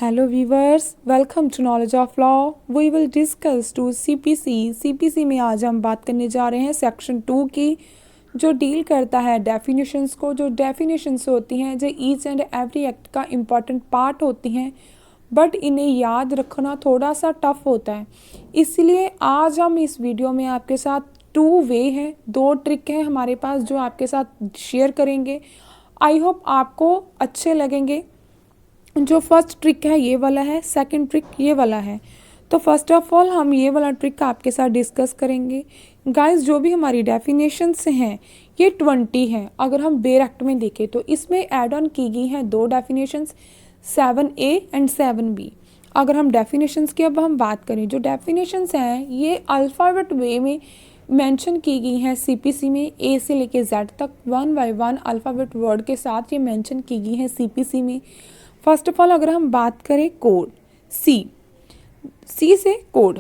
Hello viewers, welcome to Knowledge of Law. We will discuss to CPC में आज हम बात करने जा रहे हैं सेक्शन 2 की, जो डील करता है डेफिनेशंस को। जो डेफिनेशंस होती हैं जो ईच एंड एवरी एक्ट का इम्पॉर्टेंट पार्ट होती हैं, बट इन्हें याद रखना थोड़ा सा टफ होता है। इसलिए आज हम इस वीडियो में आपके साथ 2 वे हैं, 2 ट्रिक हैं हमारे पास जो आपके साथ शेयर करेंगे। आई होप आपको अच्छे लगेंगे। जो फर्स्ट ट्रिक है ये वाला है, सेकंड ट्रिक ये वाला है। तो फर्स्ट ऑफ ऑल हम ये वाला ट्रिक आपके साथ डिस्कस करेंगे। गाइस, जो भी हमारी डेफिनेशंस हैं ये 20 हैं। अगर हम बेयर एक्ट में देखें तो इसमें ऐड ऑन की गई हैं 2 डेफिनेशंस, 7A एंड 7B। अगर हम डेफिनेशंस की अब हम बात करें, जो डेफिनेशंस हैं ये अल्फ़ाबेट वे में मेंशन की गई हैं CPC में, A से लेके Z तक 1 बाय 1 अल्फ़ाबेट वर्ड के साथ ये मेंशन की गई हैं CPC में। फर्स्ट ऑफ ऑल अगर हम बात करें कोड, सी से कोड,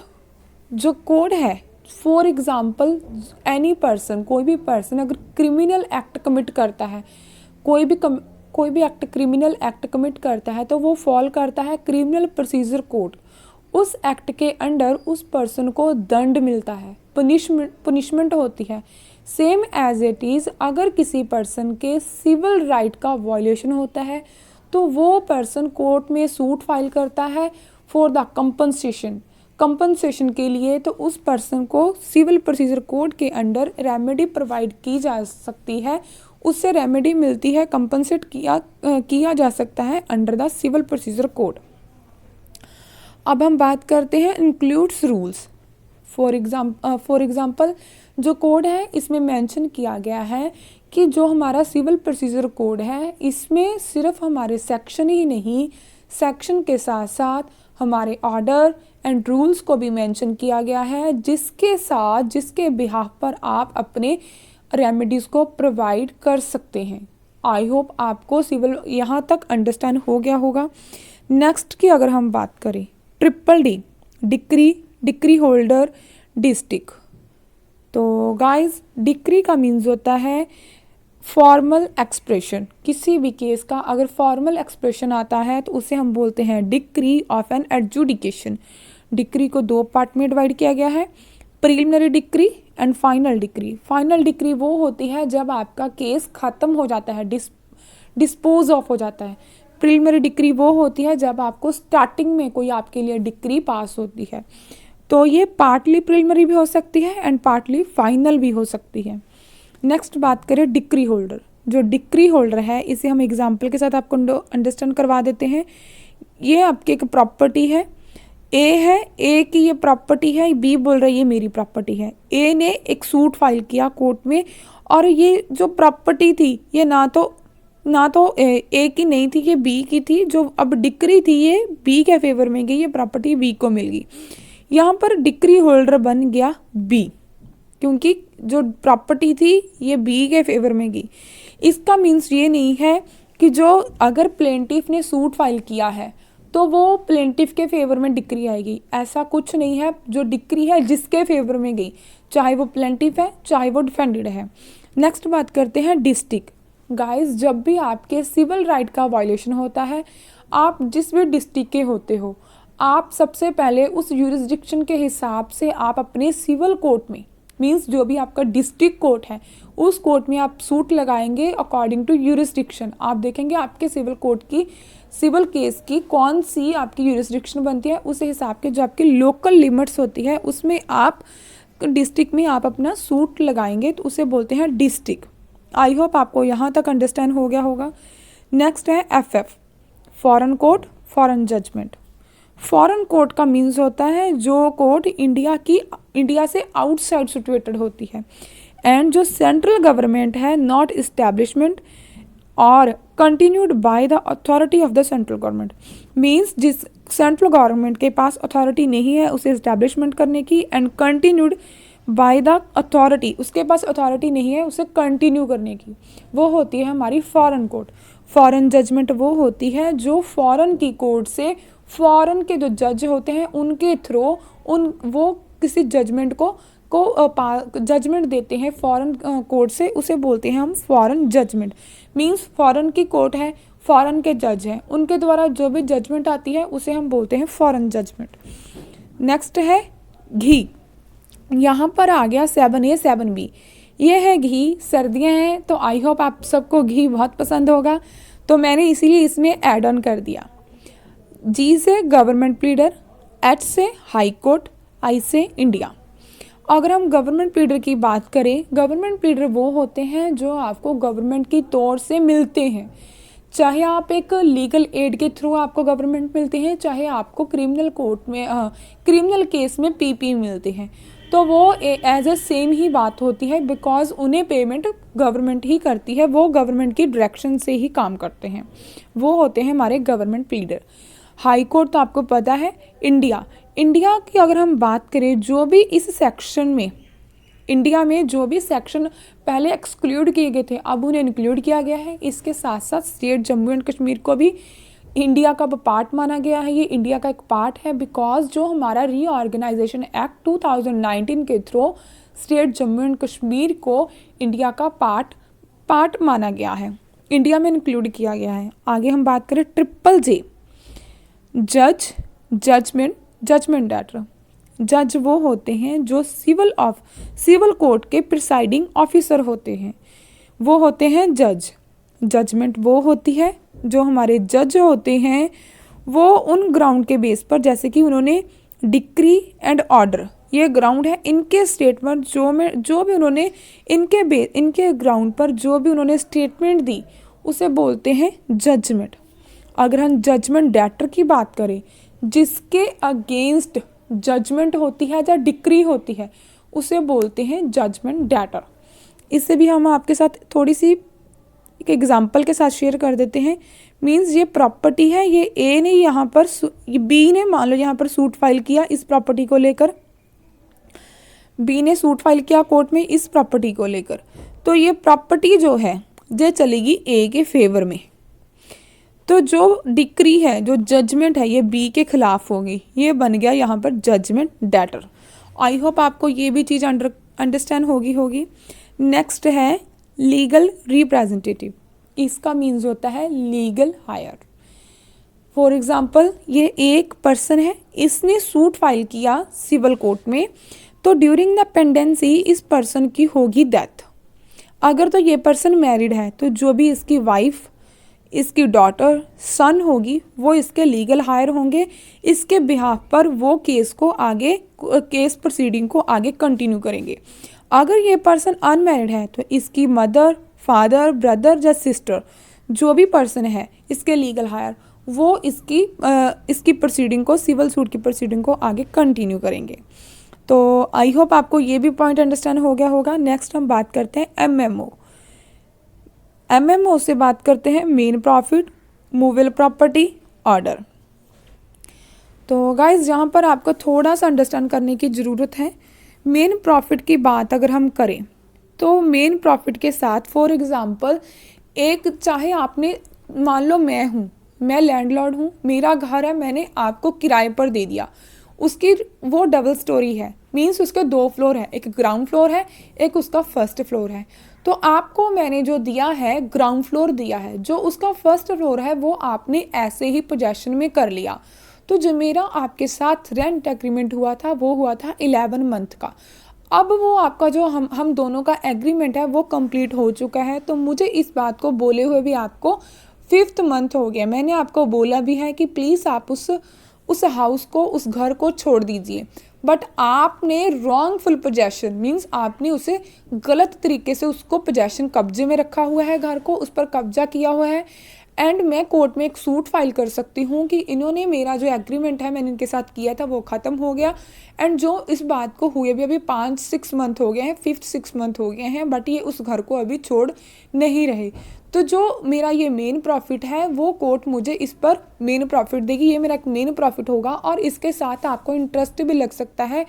जो कोड है फॉर एग्ज़ाम्पल एनी पर्सन, कोई भी पर्सन अगर क्रिमिनल एक्ट कमिट करता है, कोई भी एक्ट क्रिमिनल एक्ट कमिट करता है तो वो फॉल करता है क्रिमिनल प्रोसीजर कोड। उस एक्ट के अंडर उस पर्सन को दंड मिलता है, पनिशमेंट होती है। सेम एज इट इज़ अगर किसी पर्सन के सिविल राइट का वायलेशन होता है तो वो पर्सन कोर्ट में सूट फाइल करता है फॉर द कंपनसेशन के लिए। तो उस पर्सन को सिविल प्रोसीजर कोड के अंडर रेमेडी प्रोवाइड की जा सकती है, उससे रेमेडी मिलती है, कंपनसेट किया जा सकता है under the civil procedure code. अब हम बात करते हैं इंक्लूड्स रूल्स। फॉर एग्ज़ाम्पल जो कोड है इसमें मेंशन किया गया है कि जो हमारा सिविल प्रोसीजर कोड है इसमें सिर्फ हमारे सेक्शन ही नहीं, सेक्शन के साथ साथ हमारे ऑर्डर एंड रूल्स को भी मेंशन किया गया है, जिसके बिहाफ पर आप अपने रेमेडीज़ को प्रोवाइड कर सकते हैं। आई होप आपको सिविल यहाँ तक अंडरस्टैंड हो गया होगा। नेक्स्ट की अगर हम बात करें, DD डिक्री होल्डर डिस्ट्रिक्ट। तो गाइस, डिक्री का मीन्स होता है फॉर्मल एक्सप्रेशन। किसी भी केस का अगर फॉर्मल एक्सप्रेशन आता है तो उसे हम बोलते हैं decree of an adjudication. Decree को 2 पार्ट में डिवाइड किया गया है, preliminary decree and final decree. Final decree वो होती है जब आपका केस ख़त्म हो जाता है, डिस्पोज ऑफ हो जाता है। प्रीलिमिनरी डिक्री वो होती है जब आपको स्टार्टिंग में कोई आपके लिए डिक्री पास होती है। तो ये पार्टली प्रीलिमिनरी भी हो सकती है एंड पार्टली फाइनल भी हो सकती है। नेक्स्ट बात करें डिक्री होल्डर। जो डिक्री होल्डर है इसे हम एग्जांपल के साथ आपको अंडरस्टैंड करवा देते हैं। ये आपकी एक प्रॉपर्टी है, ए है, ए की ये प्रॉपर्टी है, बी बोल रहा है ये मेरी प्रॉपर्टी है। ए ने एक सूट फाइल किया कोर्ट में और ये जो प्रॉपर्टी थी ये ना तो ए की नहीं थी, ये बी की थी। जो अब डिक्री थी ये बी के फेवर में गई, ये प्रॉपर्टी बी को मिल गई। यहाँ पर डिक्री होल्डर बन गया बी, क्योंकि जो प्रॉपर्टी थी ये बी के फेवर में गई। इसका मीन्स ये नहीं है कि जो अगर प्लेंटिफ ने सूट फाइल किया है तो वो प्लेंटिफ के फेवर में डिक्री आएगी, ऐसा कुछ नहीं है। जो डिक्री है जिसके फेवर में गई, चाहे वो प्लेंटिफ है चाहे वो डिफेंडेड है। नेक्स्ट बात करते हैं डिस्ट्रिक्ट। गाइस, जब भी आपके सिविल राइट का वायलेशन होता है, आप जिस भी डिस्ट्रिक्ट के होते हो, आप सबसे पहले उस यूरिसडिक्शन के हिसाब से आप अपने सिविल कोर्ट में, मींस जो भी आपका डिस्ट्रिक्ट कोर्ट है उस कोर्ट में आप सूट लगाएंगे अकॉर्डिंग टू यूरिसडिक्शन। आप देखेंगे आपके सिविल कोर्ट की, सिविल केस की कौन सी आपकी यूरिसडिक्शन बनती है, उस हिसाब के जो आपकी लोकल लिमिट्स होती है उसमें आप डिस्ट्रिक्ट में आप अपना सूट लगाएंगे, तो उसे बोलते हैं डिस्ट्रिक्ट। आई होप आपको यहाँ तक अंडरस्टैंड हो गया होगा। नेक्स्ट है FF, foreign court, foreign judgment. Foreign court का मीन्स होता है जो कोर्ट इंडिया से आउटसाइड सिचुएटेड होती है, एंड जो सेंट्रल गवर्नमेंट है नॉट इस्टेब्लिशमेंट और continued by the authority of the central government. Means जिस सेंट्रल गवर्नमेंट के पास अथॉरिटी नहीं है उसे इस्टेब्लिशमेंट करने की, and continued by the authority, उसके पास अथॉरिटी नहीं है उसे कंटिन्यू करने की, वो होती है हमारी फॉरेन कोर्ट। फॉरेन जजमेंट वो होती है जो फॉरेन की कोर्ट से, फॉरेन के जो जज होते हैं उनके थ्रू वो किसी जजमेंट को जजमेंट देते हैं फॉरेन कोर्ट से, उसे बोलते हैं हम फॉरेन जजमेंट। मींस फॉरेन की कोर्ट है, फॉरेन के जज हैं, उनके द्वारा जो भी जजमेंट आती है उसे हम बोलते हैं फॉरेन जजमेंट। नेक्स्ट है घी। यहाँ पर आ गया 7A 7B, ये है घी। सर्दियाँ हैं तो आई होप आप सबको घी बहुत पसंद होगा, तो मैंने इसीलिए इसमें ऐड ऑन कर दिया। जी से गवर्नमेंट प्लीडर, एच से हाई कोर्ट, आई से इंडिया। अगर हम गवर्नमेंट प्लीडर की बात करें, गवर्नमेंट प्लीडर वो होते हैं जो आपको गवर्नमेंट की तौर से मिलते हैं। चाहे आप एक लीगल एड के थ्रू आपको गवर्नमेंट मिलते हैं, चाहे आपको क्रिमिनल कोर्ट में क्रिमिनल केस में पीपी मिलते हैं, तो वो एज अ सेम ही बात होती है, बिकॉज उन्हें पेमेंट गवर्नमेंट ही करती है, वो गवर्नमेंट की डायरेक्शन से ही काम करते हैं, वो होते हैं हमारे गवर्नमेंट प्लीडर। हाई कोर्ट तो आपको पता है। इंडिया की अगर हम बात करें, जो भी इस सेक्शन में इंडिया में जो भी सेक्शन पहले एक्सक्लूड किए गए थे अब उन्हें इंक्लूड किया गया है। इसके साथ साथ स्टेट जम्मू एंड कश्मीर को भी इंडिया का पार्ट माना गया है, ये इंडिया का एक पार्ट है, बिकॉज जो हमारा रीऑर्गेनाइजेशन एक्ट 2019 के through state Jammu and Kashmir को इंडिया का पार्ट माना गया है, इंडिया में इंक्लूड किया गया है। आगे हम बात करें JJJ, जजमेंट। जज वो होते हैं जो सिविल कोर्ट के प्रिसाइडिंग ऑफिसर होते हैं, वो होते हैं जज। जजमेंट वो होती है जो हमारे जज होते हैं, वो उन ग्राउंड के बेस पर, जैसे कि उन्होंने डिक्री एंड ऑर्डर, ये ग्राउंड है, इनके स्टेटमेंट जो भी उन्होंने इनके ग्राउंड पर जो भी उन्होंने स्टेटमेंट दी उसे बोलते हैं जजमेंट। अगर हम जजमेंट डेटर की बात करें, जिसके अगेंस्ट जजमेंट होती है या डिक्री होती है, उसे बोलते हैं जजमेंट डेटर। इससे भी हम आपके साथ थोड़ी सी एक एग्जांपल के साथ शेयर कर देते हैं। मींस ये प्रॉपर्टी है, ये ए ने यहाँ पर, बी ने मान लो यहाँ पर सूट फाइल किया इस प्रॉपर्टी को लेकर, बी ने सूट फाइल किया कोर्ट में इस प्रॉपर्टी को लेकर, तो ये प्रॉपर्टी जो है ये चलेगी ए के फेवर में। तो जो डिक्री है, जो जजमेंट है, ये बी के खिलाफ होगी, ये बन गया यहाँ पर जजमेंट डेटर। आई होप आपको ये भी चीज़ अंडरस्टैंड होगी। नेक्स्ट है लीगल रिप्रेजेंटेटिव, इसका मीन्स होता है लीगल हायर। फॉर एग्जाम्पल, ये एक पर्सन है, इसने सूट फाइल किया सिविल कोर्ट में, तो ड्यूरिंग द पेंडेंसी इस पर्सन की होगी डेथ। अगर तो ये पर्सन मैरिड है तो जो भी इसकी वाइफ, इसकी डॉटर, सन होगी, वो इसके लीगल हायर होंगे, इसके बिहाफ पर वो केस प्रोसीडिंग को आगे कंटिन्यू करेंगे। अगर ये पर्सन अनमैरिड है तो इसकी मदर, फादर, ब्रदर या सिस्टर, जो भी पर्सन है इसके लीगल हायर, वो इसकी प्रोसीडिंग को, सिविल सूट की प्रोसीडिंग को आगे कंटिन्यू करेंगे। तो आई होप आपको ये भी पॉइंट अंडरस्टैंड हो गया होगा। नेक्स्ट हम बात करते हैं एमएमओ से बात करते हैं main profit, movable property, order. तो गाइज यहाँ पर आपको थोड़ा सा अंडरस्टैंड करने की ज़रूरत है। मेन प्रॉफिट की बात अगर हम करें तो मेन प्रॉफिट के साथ, फॉर एग्जांपल, एक चाहे आपने, मान लो मैं लैंडलॉर्ड हूँ, मेरा घर है, मैंने आपको किराए पर दे दिया, उसकी वो डबल स्टोरी है, मीन्स उसके 2 फ्लोर है, एक ग्राउंड फ्लोर है, एक उसका फर्स्ट फ्लोर है। तो आपको मैंने जो दिया है ग्राउंड फ्लोर दिया है, जो उसका फर्स्ट फ्लोर है वो आपने ऐसे ही पोजेशन में कर लिया। तो जो मेरा आपके साथ रेंट एग्रीमेंट हुआ था वो हुआ था 11 मंथ का। अब वो आपका जो हम दोनों का एग्रीमेंट है वो कंप्लीट हो चुका है। तो मुझे इस बात को बोले हुए भी आपको 5th मंथ हो गया। मैंने आपको बोला भी है कि प्लीज़ आप उस हाउस को, उस घर को छोड़ दीजिए, बट आपने रॉन्गफुल पोजेशन, मीन्स आपने उसे गलत तरीके से उसको पोजेशन, कब्जे में रखा हुआ है, घर को उस पर कब्जा किया हुआ है। एंड मैं कोर्ट में एक सूट फाइल कर सकती हूँ कि इन्होंने मेरा जो एग्रीमेंट है मैंने इनके साथ किया था वो ख़त्म हो गया। एंड जो इस बात को हुए भी अभी 5-6 मंथ हो गए हैं, 5th-6 मंथ हो गए हैं, बट ये उस घर को अभी छोड़ नहीं रहे। तो जो मेरा ये मेन प्रॉफिट है वो कोर्ट मुझे इस पर मेन प्रॉफिट देगी, ये मेरा एक मेन प्रॉफिट होगा। और इसके साथ आपको इंटरेस्ट भी लग सकता है।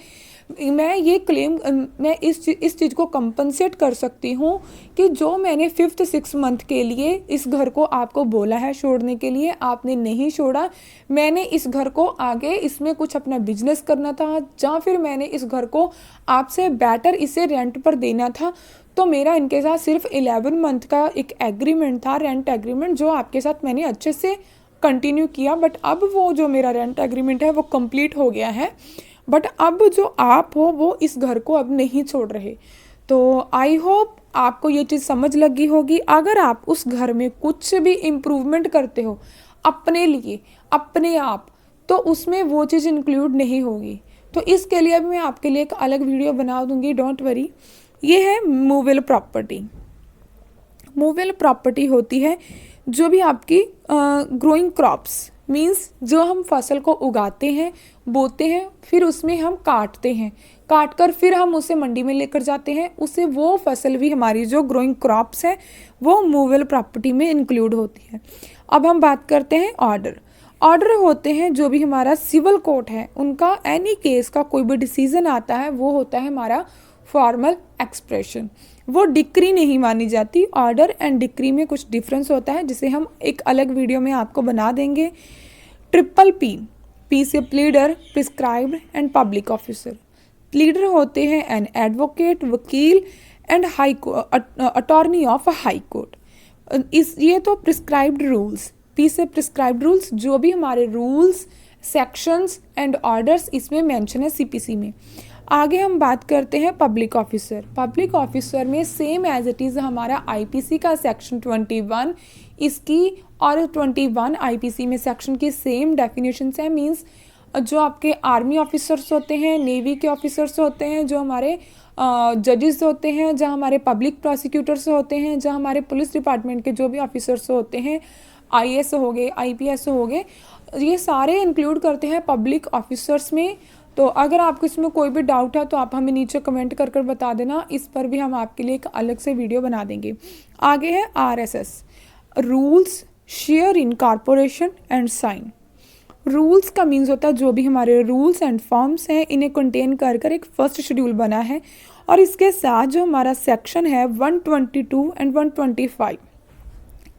मैं ये क्लेम, मैं इस चीज़ को कंपनसेट कर सकती हूँ कि जो मैंने 5th-6 मंथ के लिए इस घर को आपको बोला है छोड़ने के लिए, आपने नहीं छोड़ा। मैंने इस घर को आगे इसमें कुछ अपना बिजनेस करना था, या फिर मैंने इस घर को आपसे बेटर इसे रेंट पर देना था। तो मेरा इनके साथ सिर्फ 11 मंथ का एक एग्रीमेंट था, रेंट एग्रीमेंट, जो आपके साथ मैंने अच्छे से कंटिन्यू किया। बट अब वो जो मेरा रेंट एग्रीमेंट है वो कंप्लीट हो गया है, बट अब जो आप हो वो इस घर को अब नहीं छोड़ रहे। तो आई होप आपको ये चीज़ समझ लगी होगी। अगर आप उस घर में कुछ भी इम्प्रूवमेंट करते हो अपने लिए, अपने आप, तो उसमें वो चीज़ इंक्लूड नहीं होगी। तो इसके लिए भी मैं आपके लिए एक अलग वीडियो बना दूंगी, डोंट वरी। ये है मूवेबल प्रॉपर्टी। मूवेबल प्रॉपर्टी होती है जो भी आपकी ग्रोइंग क्रॉप्स, मीन्स जो हम फसल को उगाते हैं, बोते हैं, फिर उसमें हम काटते हैं, काट कर फिर हम उसे मंडी में लेकर जाते हैं, उसे वो फसल भी हमारी जो ग्रोइंग क्रॉप्स है वो मूवेबल प्रॉपर्टी में इंक्लूड होती है। अब हम बात करते हैं ऑर्डर। ऑर्डर होते हैं जो भी हमारा सिविल कोर्ट है उनका एनी केस का कोई भी डिसीजन आता है वो होता है हमारा फॉर्मल एक्सप्रेशन। वो डिक्री नहीं मानी जाती। ऑर्डर एंड डिक्री में कुछ डिफरेंस होता है जिसे हम एक अलग वीडियो में आपको बना देंगे। ट्रिपल पी, पी से pleader, prescribed and public officer. Pleader होते हैं एन एडवोकेट, वकील and high attorney of high court. इस ये तो प्रिस्क्राइब्ड रूल्स, पी से प्रिस्क्राइब्ड रूल्स, जो भी हमारे रूल्स, सेक्शंस एंड ऑर्डर्स इसमें मेंशन है सीपीसी में। आगे हम बात करते हैं पब्लिक ऑफिसर। पब्लिक ऑफिसर में सेम एज इट इज़ हमारा आईपीसी का सेक्शन 21 इसकी और 21 आईपीसी में सेक्शन की सेम डेफिनेशंस हैं। मींस जो आपके आर्मी ऑफिसर्स होते हैं, नेवी के ऑफिसर्स होते हैं, जो हमारे जजेस होते हैं, जहाँ हमारे पब्लिक प्रोसिक्यूटर्स होते हैं, जहाँ हमारे पुलिस डिपार्टमेंट के जो भी ऑफिसर्स होते हैं, आईएएस हो गए, आईपीएस हो गए, ये सारे इंक्लूड करते हैं पब्लिक ऑफिसर्स में। तो अगर आपको इसमें कोई भी डाउट है तो आप हमें नीचे कमेंट कर बता देना, इस पर भी हम आपके लिए एक अलग से वीडियो बना देंगे। आगे है RSS, rules, share in corporation and sign. Rules का मीन्स होता है जो भी हमारे रूल्स एंड फॉर्म्स हैं इन्हें कंटेन कर एक फर्स्ट शेड्यूल बना है, और इसके साथ जो हमारा सेक्शन है 122 एंड 125,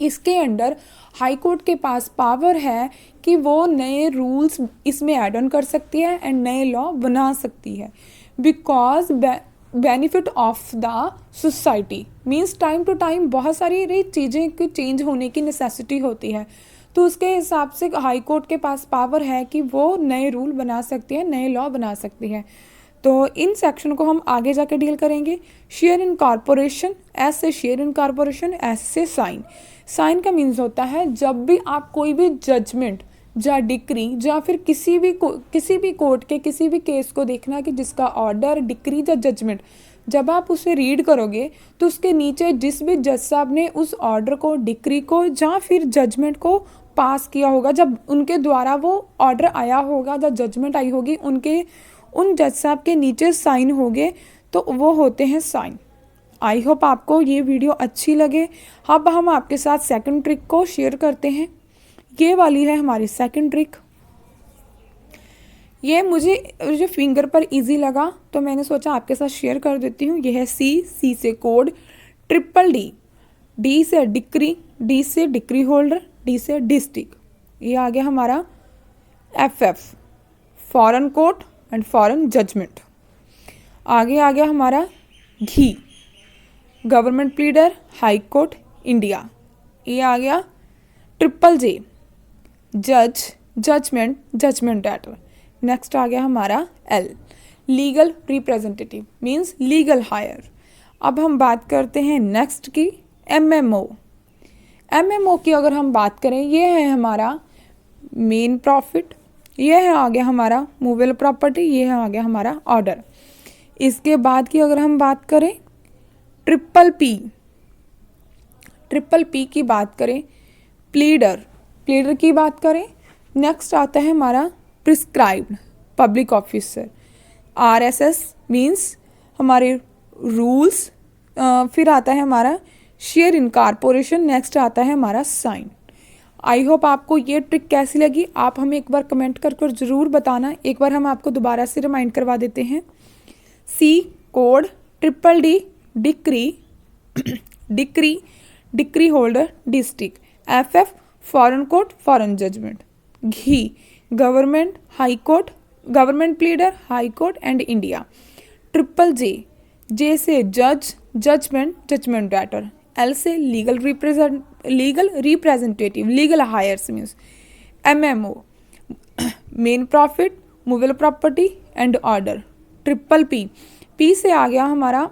इसके अंडर हाई कोर्ट के पास पावर है कि वो नए रूल्स इसमें ऐड ऑन कर सकती है एंड नए लॉ बना सकती है, because benefit of the society. Means time to time बहुत सारी चीज़ें की चेंज होने की नेसेसिटी होती है, तो उसके हिसाब से हाई कोर्ट के पास पावर है कि वो नए रूल बना सकती है, नए लॉ बना सकती है। तो इन सेक्शन को हम आगे जाके डील करेंगे। शेयर इन कॉर्पोरेशन, एस से शेयर इन कॉर्पोरेशन, एस से साइन। साइन का मीन्स होता है जब भी आप कोई भी जजमेंट या डिक्री या फिर किसी भी कोर्ट के किसी भी केस को देखना कि जिसका ऑर्डर, डिक्री या जजमेंट, जब आप उसे रीड करोगे तो उसके नीचे जिस भी जज साहब ने उस ऑर्डर को, डिक्री को या फिर जजमेंट को पास किया होगा, जब उनके द्वारा वो ऑर्डर आया होगा या जजमेंट आई होगी, उन जज साहब के नीचे साइन होंगे, तो वो होते हैं साइन। आई होप आपको ये वीडियो अच्छी लगे। अब हम आपके साथ सेकंड ट्रिक को शेयर करते हैं। ये वाली है हमारी सेकंड ट्रिक। ये मुझे फिंगर पर इजी लगा तो मैंने सोचा आपके साथ शेयर कर देती हूँ। ये है सी, सी से कोड, ट्रिपल डी, डी से डिक्री, डी से डिक्री होल्डर, डी से डिस्ट्रिक्ट। ये आ गया हमारा F, foreign court and foreign judgment. आगे आ गया हमारा G, government pleader, high court, India. ये आ गया ट्रिपल जे, जज, जजमेंट, जजमेंट लेटर। नेक्स्ट आ गया हमारा L, legal representative, means legal heir. अब हम बात करते हैं नेक्स्ट की एमएमओ। एमएमओ की अगर हम बात करें, ये है हमारा मेन प्रॉफिट, ये है आ गया हमारा मूवेबल प्रॉपर्टी, ये है आ गया हमारा ऑर्डर। इसके बाद की अगर हम बात करें ट्रिपल पी की बात करें, प्लीडर की बात करें, नेक्स्ट आता है हमारा prescribed public officer, RSS means हमारे रूल्स, फिर आता है हमारा शेयर इन कॉर्पोरेशन, नेक्स्ट आता है हमारा साइन। आई होप आपको ये ट्रिक कैसी लगी, आप हमें एक बार कमेंट कर ज़रूर बताना। एक बार हम आपको दोबारा से रिमाइंड करवा देते हैं। C code, triple D decree holder, district, F foreign court, foreign judgment, G government, high court, government pleader, high court and India, triple J से जज, जजमेंट, जजमेंट राइटर। एल से legal representative, legal heirs means. MMO, मेन profit, movable property and order. Triple P, P से आ गया हमारा,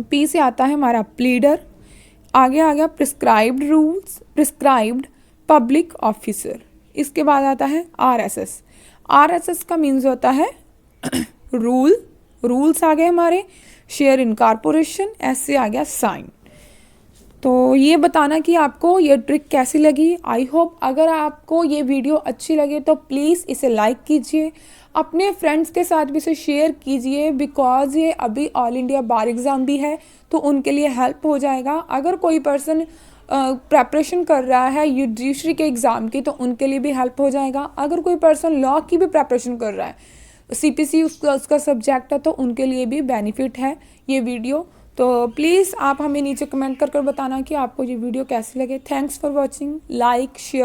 P से आता है हमारा प्लीडर। आगे आ गया prescribed rules, prescribed public officer. इसके बाद आता है RSS। RSS का मीन्स होता है रूल, रूल्स आ गए हमारे। शेयर इन कारपोरेशन, ऐसे आ गया साइन। तो ये बताना कि आपको ये ट्रिक कैसी लगी। आई होप अगर आपको ये वीडियो अच्छी लगे तो प्लीज़ इसे लाइक कीजिए, अपने फ्रेंड्स के साथ भी इसे शेयर कीजिए, बिकॉज ये अभी ऑल इंडिया बार एग्ज़ाम भी है तो उनके लिए हेल्प हो जाएगा। अगर कोई पर्सन प्रेपरेशन कर रहा है जुडिशरी के एग्ज़ाम की तो उनके लिए भी हेल्प हो जाएगा। अगर कोई पर्सन लॉ की भी प्रेपरेशन कर रहा है, CPC उसका सब्जेक्ट है, तो उनके लिए भी बेनिफिट है ये वीडियो। तो प्लीज़ आप हमें नीचे कमेंट कर बताना कि आपको ये वीडियो कैसी लगे। Thanks for watching, like share.